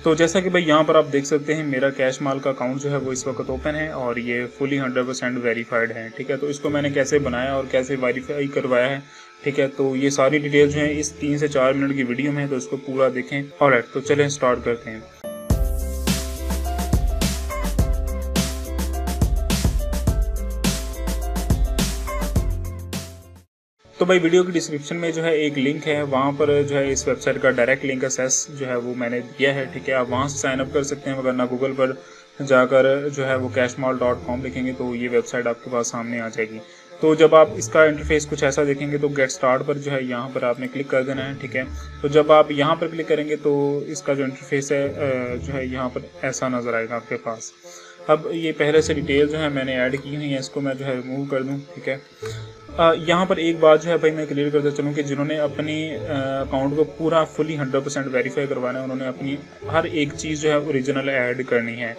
तो जैसा कि भाई यहाँ पर आप देख सकते हैं मेरा कैश माल का अकाउंट जो है वो इस वक्त ओपन है और ये फुली 100% वेरीफाइड है। ठीक है, तो इसको मैंने कैसे बनाया और कैसे वेरीफाई करवाया है, ठीक है, तो ये सारी डिटेल जो है इस 3 से 4 मिनट की वीडियो में है, तो इसको पूरा देखें। ऑलराइट, तो चलें स्टार्ट करते हैं। तो भाई वीडियो की डिस्क्रिप्शन में जो है एक लिंक है, वहाँ पर जो है इस वेबसाइट का डायरेक्ट लिंक एक्सेस जो है वो मैंने दिया है। ठीक है, आप वहाँ से साइन अप कर सकते हैं, वरना गूगल पर जाकर जो है वो cashmal.com लिखेंगे तो ये वेबसाइट आपके पास सामने आ जाएगी। तो जब आप इसका इंटरफेस कुछ ऐसा देखेंगे तो गेट स्टार्ट पर जो है यहाँ पर आपने क्लिक कर देना है। ठीक है, तो जब आप यहाँ पर क्लिक करेंगे तो इसका जो इंटरफेस है जो है यहाँ पर ऐसा नज़र आएगा आपके पास। अब ये पहले से डिटेल जो है मैंने ऐड की हुई है, इसको मैं जो है रिमूव कर दूँ। ठीक है, यहाँ पर एक बात जो है भाई मैं क्लियर करता चलूँ कि जिन्होंने अपनी अकाउंट को पूरा फुली 100% वेरीफाई करवाना है, उन्होंने अपनी हर एक चीज़ जो है ओरिजिनल ऐड करनी है।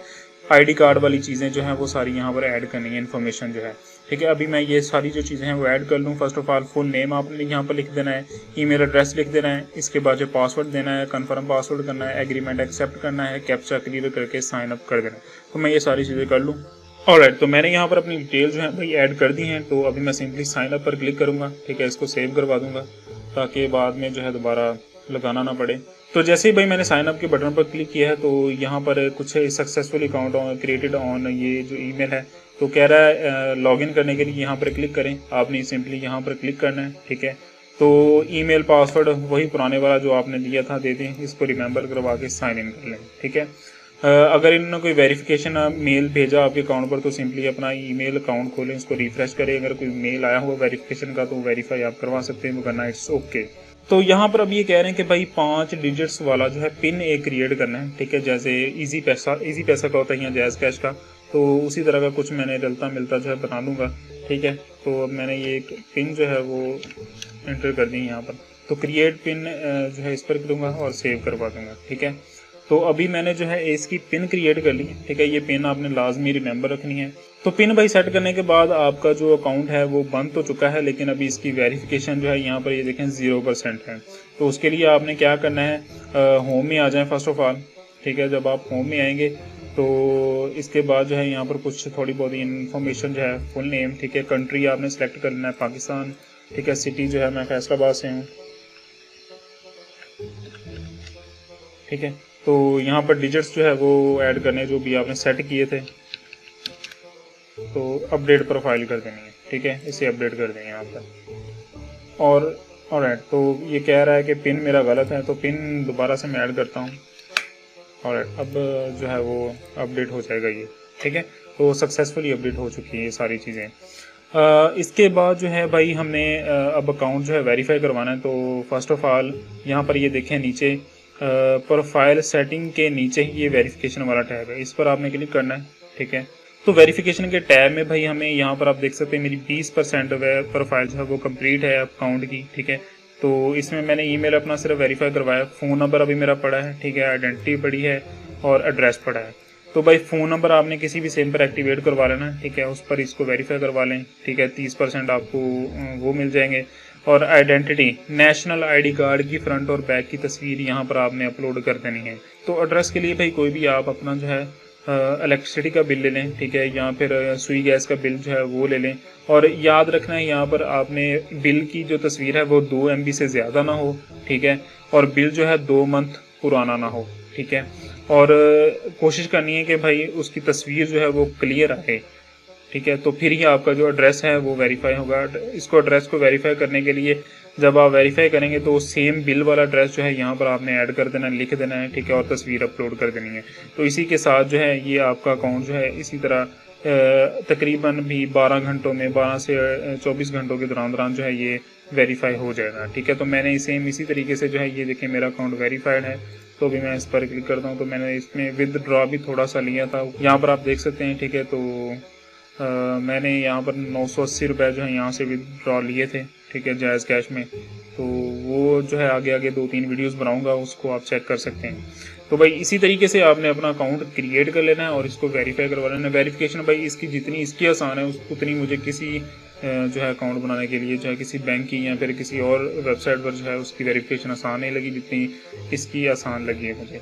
आईडी कार्ड वाली चीज़ें जो हैं वो सारी यहाँ पर ऐड करनी है, इन्फॉर्मेशन जो है। ठीक है, अभी मैं ये सारी जो चीज़ें हैं वो ऐड कर लूँ। First of all full name आपने यहाँ पर लिख देना है, ईमेल एड्रेस लिख देना है, इसके बाद जो पासवर्ड देना है, कंफर्म पासवर्ड करना है, एग्रीमेंट एक्सेप्ट करना है, कैप्चा क्लियर करके साइन अप कर देना है। तो मैं ये सारी चीज़ें कर लूँ। ऑलराइट, तो मैंने यहाँ पर अपनी डिटेल जो है भाई ऐड कर दी हैं। तो अभी मैं सिंपली साइन अप पर क्लिक करूँगा। ठीक है, इसको सेव करवा दूँगा ताकि बाद में जो है दोबारा लगाना ना पड़े। तो जैसे ही भाई मैंने साइन अप के बटन पर क्लिक किया है तो यहाँ पर कुछ सक्सेसफुल अकाउंट क्रिएटेड ऑन ये जो ईमेल है, तो कह रहा है लॉगिन करने के लिए यहाँ पर क्लिक करें। आपने सिंपली यहाँ पर क्लिक करना है। ठीक है, तो ईमेल पासवर्ड वही पुराने वाला जो आपने दिया था दे दें, इसको रिमेंबर करवा के साइन इन कर लें। ठीक है, अगर इन्होंने कोई वेरिफिकेशन मेल भेजा आपके अकाउंट पर तो सिंपली अपना ईमेल अकाउंट खोलें, उसको रिफ्रेश करें। अगर कोई मेल आया हुआ वेरिफिकेशन का तो वेरीफाई आप करवा सकते हैं, वो करना इट्स ओके। तो यहाँ पर अब ये कह रहे हैं कि भाई 5 डिजिट्स वाला जो है पिन एक क्रिएट करना है। ठीक है, जैसे इजी पैसा का होता है या जैज़ कैश का, तो उसी तरह का कुछ मैंने डलता मिलता जो है बना लूँगा। ठीक है, तो अब मैंने ये एक पिन जो है वो एंटर कर दी यहाँ पर। तो क्रिएट पिन जो है इस पर करूँगा और सेव करवा दूँगा। ठीक है, तो अभी मैंने जो है इसकी पिन क्रिएट कर ली है। ठीक है, ये पिन आपने लाजमी रिमेंबर रखनी है। तो पिन भाई सेट करने के बाद आपका जो अकाउंट है वो बंद तो चुका है, लेकिन अभी इसकी वेरिफिकेशन जो है यहाँ पर ये देखें 0% है। तो उसके लिए आपने क्या करना है, होम में आ जाएं फर्स्ट ऑफ ऑल। ठीक है, जब आप होम में आएंगे तो इसके बाद जो है यहाँ पर कुछ थोड़ी बहुत इन्फॉर्मेशन जो है, फुल नेम, ठीक है, कंट्री आपने सेलेक्ट करना है पाकिस्तान। ठीक है, सिटी जो है मैं फैसलाबाद से हूँ। ठीक है, तो यहाँ पर डिजिट्स जो है वो ऐड करने जो भी आपने सेट किए थे, तो अपडेट प्रोफाइल कर देनी है। ठीक है, इसे अपडेट कर दें यहाँ पर। और ऑलराइट, तो ये कह रहा है कि पिन मेरा गलत है, तो पिन दोबारा से मैं ऐड करता हूँ। ऑलराइट, अब जो है वो अपडेट हो जाएगा ये। ठीक है, तो सक्सेसफुली अपडेट हो चुकी है ये सारी चीज़ें। इसके बाद जो है भाई हमने अब अकाउंट जो है वेरीफाई करवाना है। तो फर्स्ट ऑफ ऑल यहाँ पर ये देखें नीचे प्रोफाइल सेटिंग के नीचे ही ये वेरिफिकेशन वाला टैब है, इस पर आपने क्लिक करना है। ठीक है, तो वेरिफिकेशन के टैब में भाई हमें यहाँ पर आप देख सकते हैं मेरी 20% प्रोफाइल जो है वो कंप्लीट है अकाउंट की। ठीक है, तो इसमें मैंने ईमेल अपना सिर्फ वेरीफाई करवाया, फ़ोन नंबर अभी मेरा पड़ा है। ठीक है, आइडेंटिटी पड़ी है और एड्रेस पड़ा है। तो भाई फ़ोन नंबर आपने किसी भी सिम पर एक्टिवेट करवा लेना। ठीक है, उस पर इसको वेरीफाई करवा लें। ठीक है, 30% आपको वो मिल जाएंगे। और आइडेंटिटी, नेशनल आईडी कार्ड की फ्रंट और बैक की तस्वीर यहाँ पर आपने अपलोड कर देनी है। तो एड्रेस के लिए भाई कोई भी आप अपना जो है इलेक्ट्रिसिटी का बिल ले लें। ठीक है, या फिर सुई गैस का बिल जो है वो ले लें। और याद रखना है यहाँ पर आपने बिल की जो तस्वीर है वो 2 MB से ज़्यादा ना हो। ठीक है, और बिल जो है 2 मंथ पुराना ना हो। ठीक है, और कोशिश करनी है कि भाई उसकी तस्वीर जो है वो क्लियर आए। ठीक है, तो फिर ही आपका जो एड्रेस है वो वेरीफाई होगा। इसको एड्रेस को वेरीफाई करने के लिए जब आप वेरीफाई करेंगे तो सेम बिल वाला एड्रेस जो है यहाँ पर आपने ऐड कर देना है, लिख देना है। ठीक है, और तस्वीर अपलोड कर देनी है। तो इसी के साथ जो है ये आपका अकाउंट जो है इसी तरह तकरीबन भी 12 घंटों में, 12 से 24 घंटों के दौरान जो है ये वेरीफाई हो जाएगा। ठीक है, तो मैंने सेम इसी तरीके से जो है ये देखें मेरा अकाउंट वेरीफाइड है। तो भी मैं इस पर क्लिक करता हूँ तो मैंने इसमें विदड्रॉ भी थोड़ा सा लिया था, यहाँ पर आप देख सकते हैं। ठीक है, तो मैंने यहाँ पर 980 रुपये जो है यहाँ से विदड्रॉ लिए थे। ठीक है, जायज़ कैश में। तो वो जो है आगे 2-3 वीडियोस बनाऊंगा, उसको आप चेक कर सकते हैं। तो भाई इसी तरीके से आपने अपना अकाउंट क्रिएट कर लेना है और इसको वेरीफाई करवा लेना है। वेरिफिकेशन भाई इसकी जितनी इसकी आसान है उतनी मुझे किसी जो है अकाउंट बनाने के लिए जो है किसी बैंक की या फिर किसी और वेबसाइट पर जो है उसकी वेरिफिकेशन आसान नहीं लगी जितनी इसकी आसान लगी है मुझे।